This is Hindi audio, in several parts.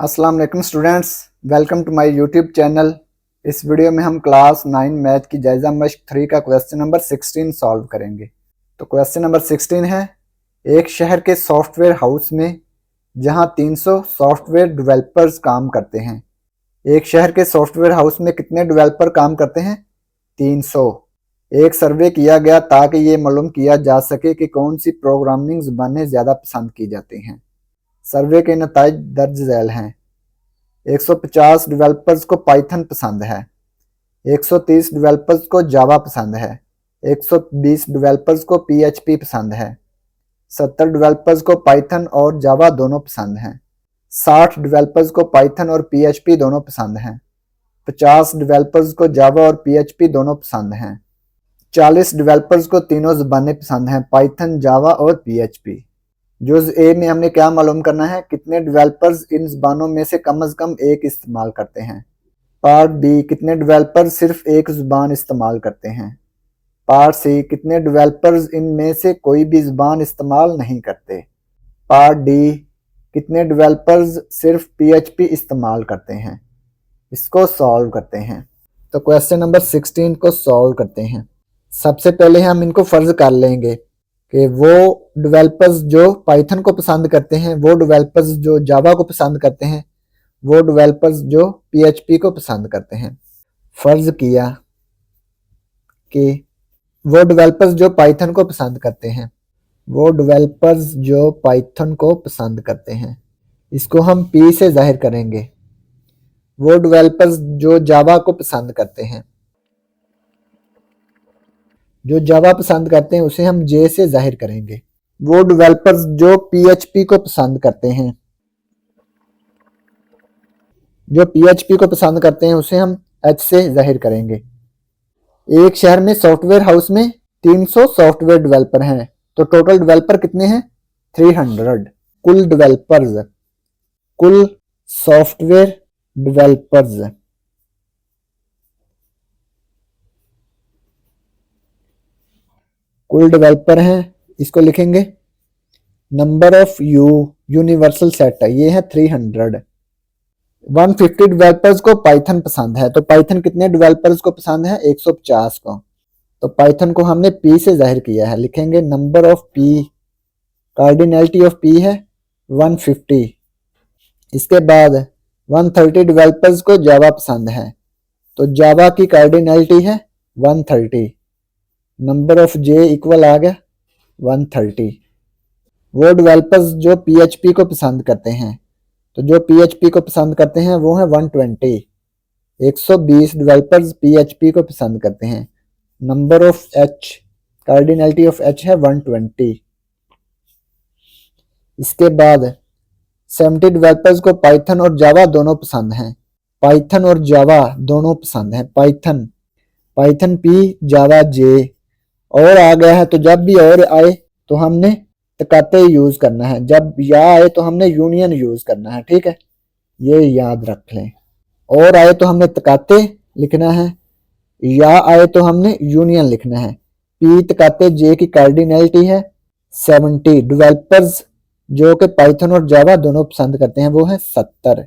अस्सलाम वालेकुम students, welcome to my YouTube channel. इस वीडियो में हम क्लास 9 मैथ की जायज़ा मश्क 3 का क्वेश्चन नंबर 16 सॉल्व करेंगे। तो क्वेश्चन नंबर 16 है, एक शहर के सॉफ्टवेयर हाउस में जहां 300 सॉफ्टवेयर डेवलपर्स काम करते हैं। एक शहर के सॉफ्टवेयर हाउस में कितने डेवलपर काम करते हैं? 300। एक सर्वे किया गया ताकि ये मालूम किया जा सके कि कौन सी प्रोग्रामिंग ज़बानें ज़्यादा पसंद की जाती हैं। सर्वे के नताइज दर्ज झैल हैं। 150 डेवलपर्स को पाइथन पसंद है, 130 डेवलपर्स को जावा पसंद है, 120 डेवलपर्स को पीएचपी पसंद है, 70 डेवलपर्स को पाइथन और जावा दोनों पसंद हैं, 60 डेवलपर्स को पाइथन और पीएचपी दोनों पसंद हैं, 50 डेवलपर्स को जावा और पीएचपी दोनों पसंद हैं, 40 डेवलपर्स को तीनों ज़बानें पसंद हैं, पाइथन, जावा और पीएचपी। जुज़ ए में हमने क्या मालूम करना है, कितने डेवलपर्स इन ज़बानों में से कम एक इस्तेमाल करते हैं। पार्ट बी, कितने डेवलपर्स सिर्फ एक ज़बान इस्तेमाल करते हैं। पार्ट सी, कितने डेवलपर्स इनमें से कोई भी ज़बान इस्तेमाल नहीं करते। पार्ट डी, कितने डेवलपर्स सिर्फ पीएचपी इस्तेमाल करते हैं। इसको सॉल्व करते हैं। तो क्वेश्चन नंबर 16 को सॉल्व करते हैं। सबसे पहले हम इनको फ़र्ज कर लेंगे कि वो डेवलपर्स जो पाइथन को पसंद करते हैं, वो डेवलपर्स जो जावा को पसंद करते हैं, वो डेवलपर्स जो पीएचपी को पसंद करते हैं। फर्ज किया कि वो डेवलपर्स जो पाइथन को पसंद करते हैं, वो डेवलपर्स जो पाइथन को पसंद करते हैं, इसको हम पी से जाहिर करेंगे। वो डेवलपर्स जो जावा को पसंद करते हैं, जो जावा पसंद करते हैं, उसे हम जे से जाहिर करेंगे। वो डेवलपर्स जो पीएचपी को पसंद करते हैं, जो पीएचपी को पसंद करते हैं, उसे हम एच से जाहिर करेंगे। एक शहर में सॉफ्टवेयर हाउस में 300 सॉफ्टवेयर डेवलपर हैं, तो टोटल डेवलपर कितने हैं? 300। कुल डेवलपर्स, कुल सॉफ्टवेयर डेवलपर्स, कुल डेवलपर हैं, इसको लिखेंगे नंबर ऑफ यूनिवर्सल सेट है, ये है 300। 150 डेवलपर्स को पाइथन पसंद है, तो पाइथन कितने डेवलपर्स को पसंद है? 150 को। तो पाइथन को हमने पी से जाहिर किया है, लिखेंगे number of P, cardinality of P है 150। इसके बाद 130 डेवलपर्स को जावा पसंद है, तो जावा की कार्डिनैलिटी है 130। नंबर ऑफ जे इक्वल आ गया 130। वो डेवलपर्स जो पीएचपी को पसंद करते हैं, तो जो पीएचपी को पसंद करते हैं वो है 120। 120 डेवलपर्स पीएचपी को पसंद करते हैं। Number of H, cardinality of H है 120। इसके बाद 70 डेवलपर्स को पाइथन और जावा दोनों पसंद हैं, पाइथन और जावा दोनों पसंद हैं। पाइथन, पाइथन पी, जावा जे। और आ गया है, तो जब भी और आए तो हमने तकाते यूज करना है, जब या आए तो हमने यूनियन यूज करना है, ठीक है, ये याद रख लें। और आए तो हमने तकाते लिखना है, या आए तो हमने यूनियन लिखना है। पी तकाते जे की कार्डिनैलिटी है 70। डेवलपर्स जो कि पाइथन और जावा दोनों पसंद करते हैं वो है 70।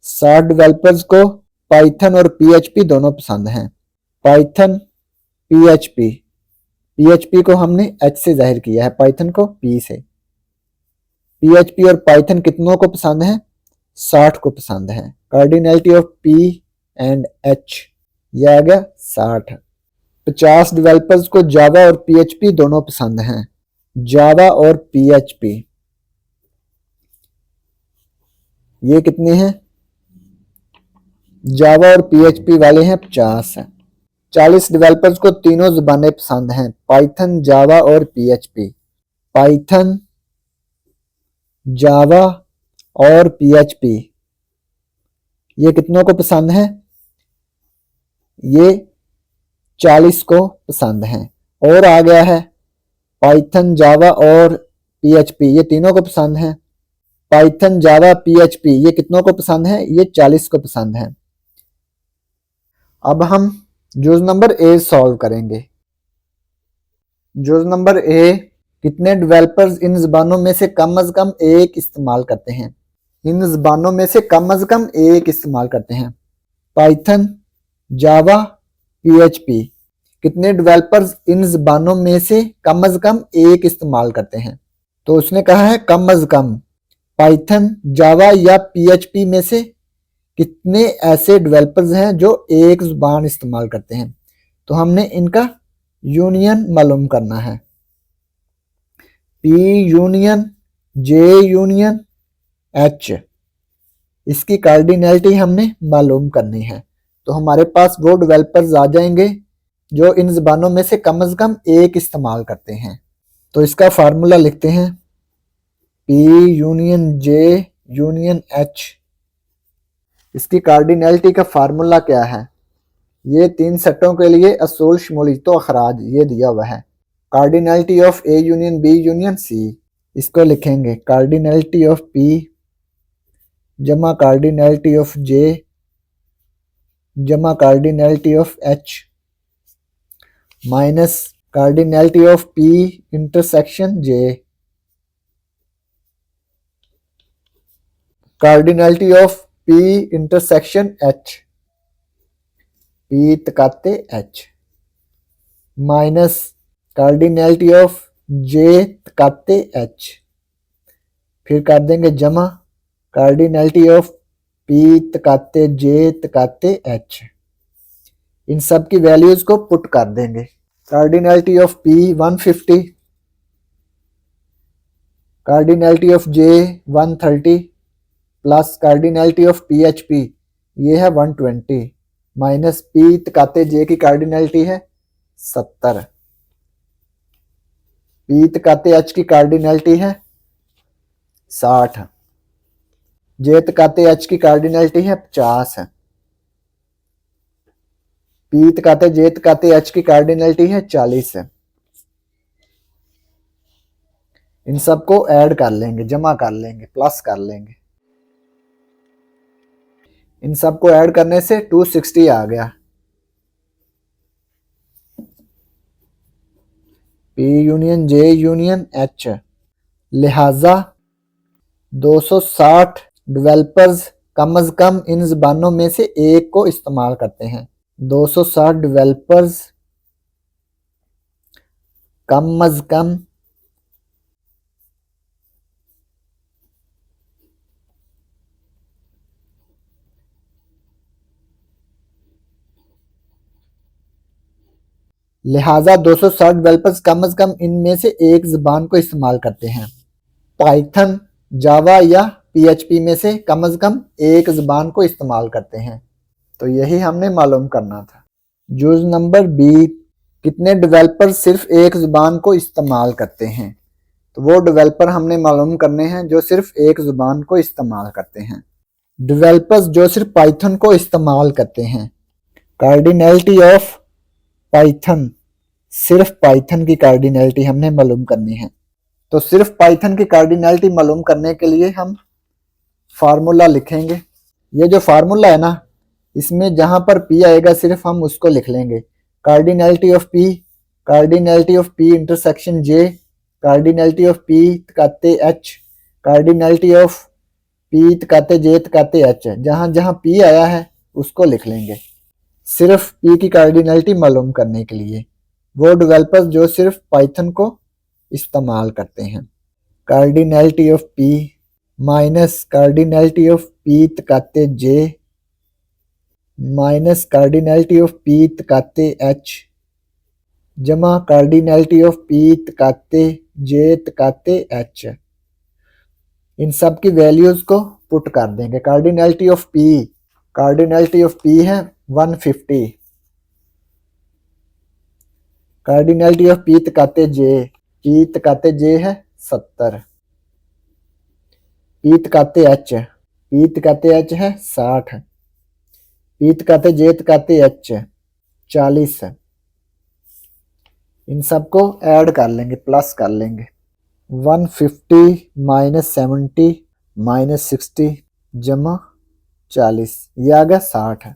60 डेवलपर्स को पाइथन और पीएचपी दोनों पसंद हैं, पाइथन, पीएचपी। पीएचपी को हमने एच से जाहिर किया है, पाइथन को पी से। पीएचपी और पाइथन कितनों को पसंद है? 60 को पसंद है। Cardinality of P and H, यह आ गया 60। 50 डेवलपर्स को जावा और पीएचपी दोनों पसंद हैं, जावा और पीएचपी। ये कितने हैं? जावा और पीएचपी वाले हैं 50 हैं। 40 डेवलपर्स को तीनों ज़बानें पसंद हैं, पाइथन, जावा और पीएचपी। पाइथन, जावा और पीएचपी, ये कितनों को पसंद है? ये 40 को पसंद हैं। और आ गया है पाइथन, जावा और पीएचपी, ये तीनों को पसंद है। पाइथन, जावा, पीएचपी, ये कितनों को पसंद है? ये 40 को पसंद है। अब हम जुज नंबर ए सॉल्व करेंगे। जुज नंबर ए, कितने डेवलपर्स इन ज़बानों में से कम एक इस्तेमाल करते हैं? इन ज़बानों में से कम अज़ कम एक इस्तेमाल करते हैं। पाइथन, जावा, पीएचपी। कितने डेवलपर्स इन ज़बानों में से कम अज़ कम एक इस्तेमाल करते हैं? तो उसने कहा है कम अज़ कम। पाइथन, जावा या पीएचपी में से कितने ऐसे डेवलपर्स हैं जो एक ज़बान इस्तेमाल करते हैं? तो हमने इनका यूनियन मालूम करना है। पी यूनियन जे यूनियन एच, इसकी कार्डिनैलिटी हमने मालूम करनी है। तो हमारे पास वो डेवलपर्स आ जाएंगे जो इन ज़बानों में से कम एक इस्तेमाल करते हैं। तो इसका फार्मूला लिखते हैं, पी यूनियन जे यूनियन एच। इसकी कार्डिनैलिटी का फार्मूला क्या है? ये तीन सेटों के लिए असूल, शमूलियत व अखराज ये दिया हुआ है। Cardinality of A union B union C, इसको लिखेंगे कार्डिनैलिटी ऑफ पी जमा कार्डिनैलिटी ऑफ जे जमा cardinality of H minus cardinality of P intersection J, cardinality of P intersection H, P तकाते H, minus cardinality of J तकाते एच, फिर कर देंगे जमा कार्डिनैलिटी ऑफ पी तकाते जे तकाते एच। इन सब की वैल्यूज को पुट कर देंगे। Cardinality of P 150, cardinality of J 130 plus cardinality of P H P ये है 120 माइनस पी तकाते जे की कार्डिनैलिटी है 70, पी तकाते एच की कार्डिनैलिटी है 60, जे तकाते एच की कार्डिनैलिटी है 50, पी तकाते जे तकाते एच की कार्डिनैलिटी है 40। इन सबको ऐड कर लेंगे, जमा कर लेंगे, प्लस कर लेंगे। इन सबको ऐड करने से 260 आ गया। पी यूनियन जे यूनियन एच, लिहाजा 260 डेवलपर्स कम अज कम इन ज़बानों में से एक को इस्तेमाल करते हैं। 260 डेवलपर्स कम अज कम लिहाजा 260 डेवलपर्स कम अज कम इनमें से एक ज़बान को इस्तेमाल करते हैं। पाइथन, जावा या पीएचपी में से कम एक ज़बान को इस्तेमाल करते हैं। तो यही हमने मालूम करना था। जुज़ नंबर बी, कितने डेवलपर सिर्फ एक ज़बान को इस्तेमाल करते हैं? तो वो डेवलपर हमने मालूम करने हैं जो सिर्फ एक ज़बान को इस्तेमाल करते हैं। डेवलपर्स जो सिर्फ पाइथन को इस्तेमाल करते हैं। कार्डिनैलिटी ऑफ पाइथन, सिर्फ पाइथन की कार्डिनैलिटी हमने मालूम करनी है। तो सिर्फ पाइथन की कार्डिनैलिटी मालूम करने के लिए हम फार्मूला लिखेंगे। ये जो फार्मूला है ना, इसमें जहां पर पी आएगा सिर्फ हम उसको लिख लेंगे। Cardinality of P, cardinality of P intersection J, cardinality of P तकाते एच, कार्डिनैलिटी ऑफ पी तकाते जे तकाते एच। जहां जहां पी आया है उसको लिख लेंगे, सिर्फ पी की कार्डिनैलिटी मालूम करने के लिए। वो डेवलपर्स जो सिर्फ पाइथन को इस्तेमाल करते हैं। Cardinality of P minus cardinality of P तकाते J minus cardinality of P तकाते एच जमा कार्डिनैलिटी ऑफ पी तकाते जे तकाते एच। इन सब की वैल्यूज को पुट कर देंगे। कार्डिनैलिटी ऑफ पी है 150, कार्डिनैलिटी ऑफ पी तकाते जे है 70, पी तकाते एच है 60, पी तकाते जे तकाते एच 40। इन सबको ऐड कर लेंगे, प्लस कर लेंगे। 150 माइनस 70 माइनस 60 जमा 40, ये आ गया 60।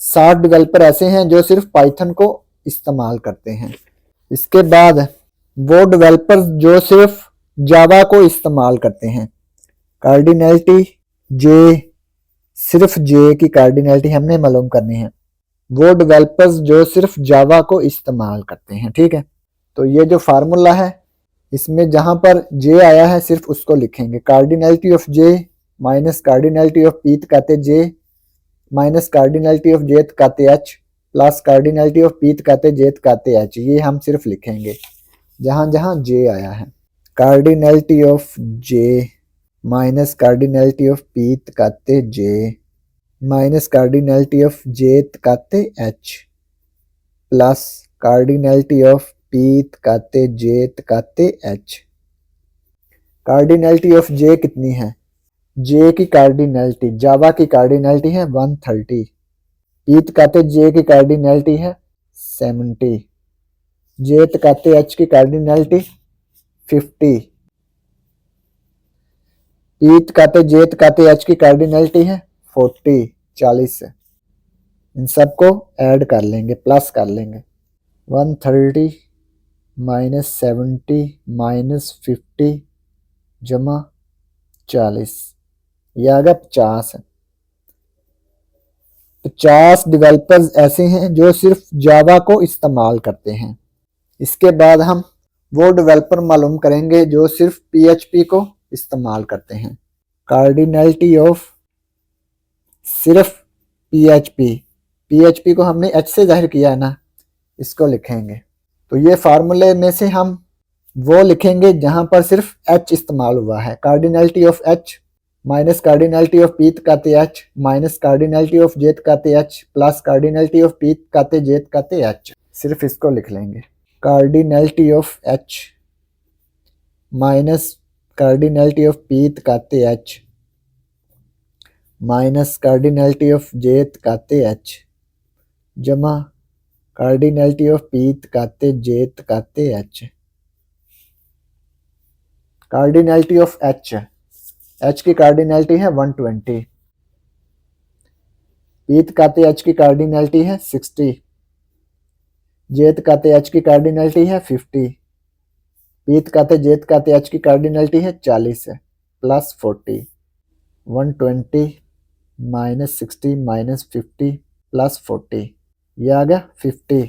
60 डेवलपर ऐसे हैं जो सिर्फ पाइथन को इस्तेमाल करते हैं। इसके बाद वो डेवलपर्स जो सिर्फ जावा को इस्तेमाल करते हैं। कार्डिनैलिटी जे, सिर्फ जे की कार्डिनैलिटी हमने मालूम करनी है। वो डेवलपर्स जो सिर्फ जावा को इस्तेमाल करते हैं, ठीक है। तो ये जो फार्मूला है इसमें जहां पर जे आया है सिर्फ उसको लिखेंगे। Cardinality of J minus cardinality of P तकाते J minus cardinality of J तकाते H plus cardinality of P तकाते जे तकाते एच, ये हम सिर्फ लिखेंगे जहां जहां जे आया है। Cardinality of J minus cardinality of P तकाते J minus cardinality of J तकाते H plus cardinality of P तकाते जे तकाते एच। कार्डिनैलिटी ऑफ जे कितनी है? जे की कार्डिनैलिटी, जावा की कार्डिनैलिटी है 130, पी तकाते जे की कार्डिनैलिटी है 70, जे तकाते एच की कार्डिनैलिटी 50, पी तकाते जे तकाते एच की कार्डिनैलिटी है 40 से। इन सबको ऐड कर लेंगे, प्लस कर लेंगे। 130 माइनस 70 माइनस 50 जमा 40, यह आ गया 50 है। 50 डेवलपर्स ऐसे हैं जो सिर्फ जावा को इस्तेमाल करते हैं। इसके बाद हम वो डेवलपर मालूम करेंगे जो सिर्फ पीएचपी को इस्तेमाल करते हैं। कार्डिनैलिटी ऑफ सिर्फ पीएचपी, पीएचपी को हमने एच से जाहिर किया है ना, इसको लिखेंगे। तो ये फार्मूले में से हम वो लिखेंगे जहां पर सिर्फ एच इस्तेमाल हुआ है। Cardinality of H minus cardinality of P तकाते H minus cardinality of J तकाते H plus cardinality of P तकाते जे तकाते एच, सिर्फ इसको लिख लेंगे। Cardinality of H minus cardinality of P तकाते H minus cardinality of J तकाते एच जमा कार्डिनैलिटी ऑफ पी तकाते जे तकाते H. Cardinality of H, H की कार्डिनैलिटी है 120, पी तकाते एच की कार्डिनैलिटी है 60, जे तकाते एच की कार्डिनैलिटी है 50, पी तकाते जे तकाते एच की कार्डिनैलिटी है 40 है प्लस 40। 120 माइनस 60 माइनस 50 प्लस 40, यह आ गया 50।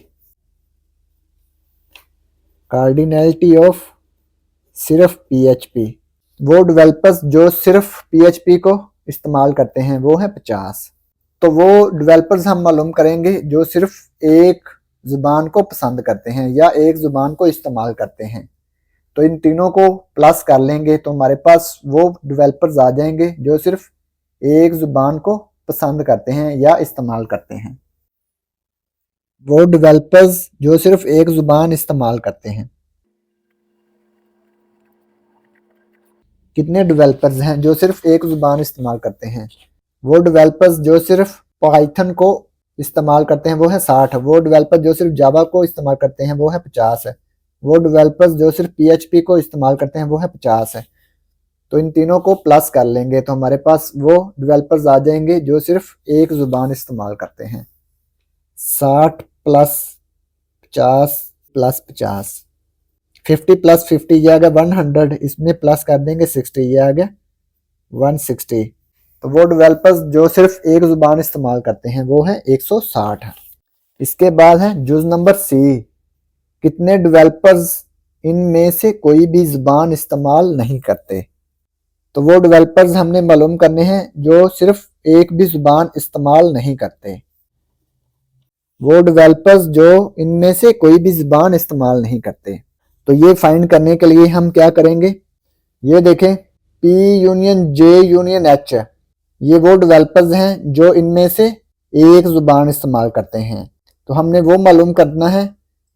कार्डिनैलिटी ऑफ सिर्फ पीएचपी, वो डेवलपर्स जो सिर्फ पीएचपी को इस्तेमाल करते हैं वो है 50। तो वो डेवलपर्स हम मालूम करेंगे जो सिर्फ एक ज़ुबान को पसंद करते हैं या एक ज़ुबान को इस्तेमाल करते हैं। तो इन तीनों को प्लस कर लेंगे तो हमारे पास वो डेवलपर्स आ जाएंगे जो सिर्फ एक ज़ुबान को पसंद करते हैं या इस्तेमाल करते हैं। वो डेवलपर्स जो सिर्फ एक ज़ुबान इस्तेमाल करते हैं। कितने डेवलपर्स हैं जो सिर्फ एक ज़ुबान इस्तेमाल करते हैं? वो डेवलपर्स जो सिर्फ पाइथन को इस्तेमाल करते हैं वो है 60, वो डेवलपर जो सिर्फ जावा को इस्तेमाल करते हैं वो है 50 है, वो डेवलपर्स जो सिर्फ पीएचपी को इस्तेमाल करते हैं वो है 50 है। तो इन तीनों को प्लस कर लेंगे तो हमारे पास वो डेवलपर्स आ जाएंगे जो सिर्फ एक ज़ुबान इस्तेमाल करते हैं। 60 प्लस 50 प्लस 50, 50 प्लस 50 ये आ गया 100, इसमें प्लस कर देंगे 60, ये आ गया 160। तो वो डेवलपर्स जो सिर्फ एक ज़ुबान इस्तेमाल करते हैं वो है 160 है। इसके बाद है जुज नंबर सी, कितने डेवलपर्स इनमें से कोई भी ज़ुबान इस्तेमाल नहीं करते? तो वो डेवलपर्स हमने मालूम करने हैं जो सिर्फ एक भी ज़ुबान इस्तेमाल नहीं करते। वो डेवलपर्स जो इनमें से कोई भी ज़ुबान इस्तेमाल नहीं करते। तो ये फाइंड करने के लिए हम क्या करेंगे, ये देखें P union J union H, ये वो डेवलपर्स हैं जो इनमें से एक ज़ुबान इस्तेमाल करते हैं। तो हमने वो मालूम करना है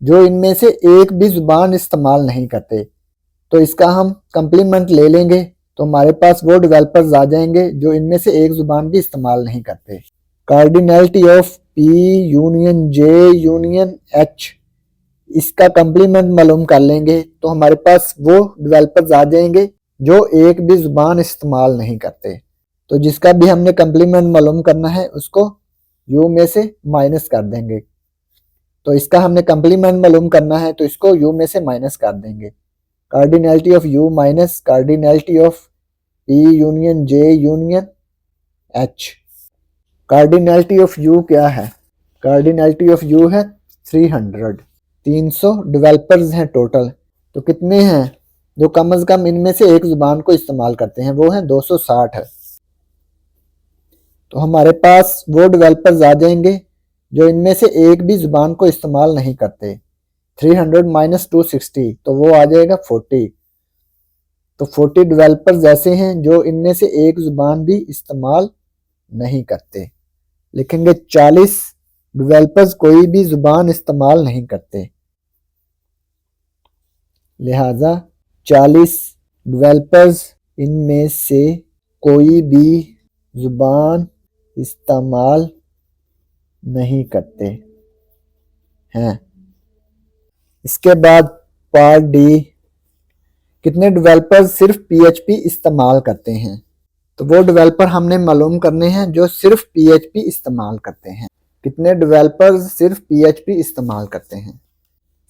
जो इनमें से एक भी ज़ुबान इस्तेमाल नहीं करते। तो इसका हम कंप्लीमेंट ले लेंगे तो हमारे पास वो डेवलपर्स आ जाएंगे जो इनमें से एक ज़ुबान भी इस्तेमाल नहीं करते। Cardinality of P union J union H, इसका कंप्लीमेंट मालूम कर लेंगे तो हमारे पास वो डेवलपर्स आ जाएंगे जो एक भी ज़ुबान इस्तेमाल नहीं करते। तो जिसका भी हमने कंप्लीमेंट मालूम करना है उसको u में से माइनस कर देंगे। तो इसका हमने कंप्लीमेंट मालूम करना है तो इसको u में से माइनस कर देंगे। Cardinality of you minus cardinality of P union J union H. Cardinality of you क्या है? कार्डिनैलिटी ऑफ यू है 300। 300 डेवलपर्स हैं टोटल, तो कितने हैं जो कम से कम इनमें से एक जुबान को इस्तेमाल करते हैं? वो हैं 260 है। तो हमारे पास वो डेवलपर्स आ जाएंगे जो इनमें से एक भी जुबान को इस्तेमाल नहीं करते। 300 माइनस 260 तो वो आ जाएगा 40। तो 40 डेवलपर्स ऐसे हैं जो इनमें से एक जुबान भी इस्तेमाल नहीं करते। लिखेंगे 40 डेवलपर्स कोई भी जुबान इस्तेमाल नहीं करते, लिहाजा 40 डेवलपर्स इनमें से कोई भी जुबान इस्तेमाल नहीं करते हैं। इसके बाद पार्ट डी, कितने डेवलपर्स सिर्फ पीएचपी इस्तेमाल करते हैं? तो वो डेवलपर हमने मालूम करने हैं जो सिर्फ पीएचपी इस्तेमाल करते हैं। कितने डेवलपर्स सिर्फ पीएचपी इस्तेमाल करते हैं?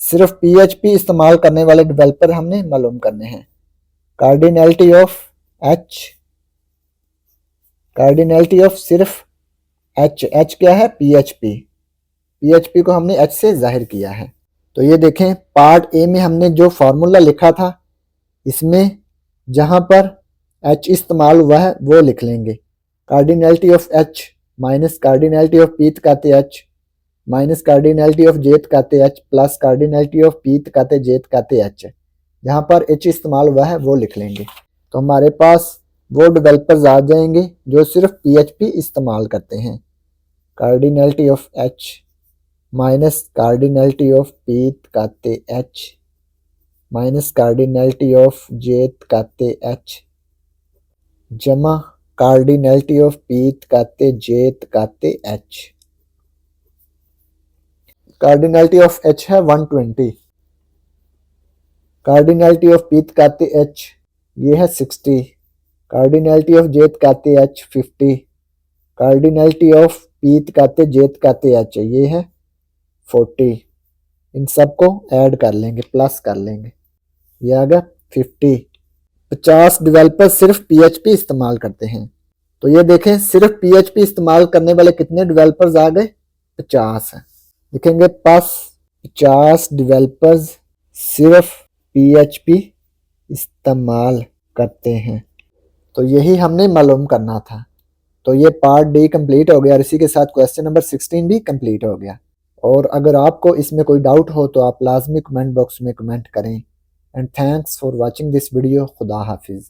सिर्फ पीएचपी इस्तेमाल करने वाले डेवलपर हमने मालूम करने हैं। Cardinality of H, cardinality of सिर्फ एच, एच क्या है? पीएचपी, पीएचपी को हमने एच से जाहिर किया है। तो ये देखें पार्ट ए में हमने जो फार्मूला लिखा था, इसमें जहां पर एच इस्तेमाल हुआ है वो लिख लेंगे। Cardinality of H minus cardinality of P तकाते H minus cardinality of J तकाते H plus cardinality of P तकाते जे तकाते एच। जहां पर एच इस्तेमाल हुआ है वो लिख लेंगे। तो हमारे पास वो डेवलपर्स आ जाएंगे जो सिर्फ पीएचपी इस्तेमाल करते हैं। Cardinality of H minus cardinality of P तकाते H minus cardinality of J तकाते एच जमा कार्डिनैलिटी ऑफ पी तकाते जे तकाते एच। कार्डिनैलिटी ऑफ एच है 120, कार्डिनैलिटी ऑफ पी तकाते एच ये है 60, कार्डिनैलिटी ऑफ जे तकाते एच 50, कार्डिनैलिटी ऑफ पी तकाते जे तकाते एच ये है 40। इन सबको ऐड कर लेंगे, प्लस कर लेंगे, ये आ गया 50। 50 डेवलपर सिर्फ पीएचपी इस्तेमाल करते हैं। तो ये देखें सिर्फ पीएचपी इस्तेमाल करने वाले कितने डेवलपर्स आ गए? 50 हैं। लिखेंगे पास 50 डेवलपर्स सिर्फ पीएचपी इस्तेमाल करते हैं। तो यही हमने मालूम करना था। तो ये पार्ट डी कंप्लीट हो गया और इसी के साथ क्वेश्चन नंबर 16 भी कंप्लीट हो गया। और अगर आपको इसमें कोई डाउट हो तो आप लाजमी कमेंट बॉक्स में कमेंट करें। And thanks for watching this video. खुदा हाफिज़।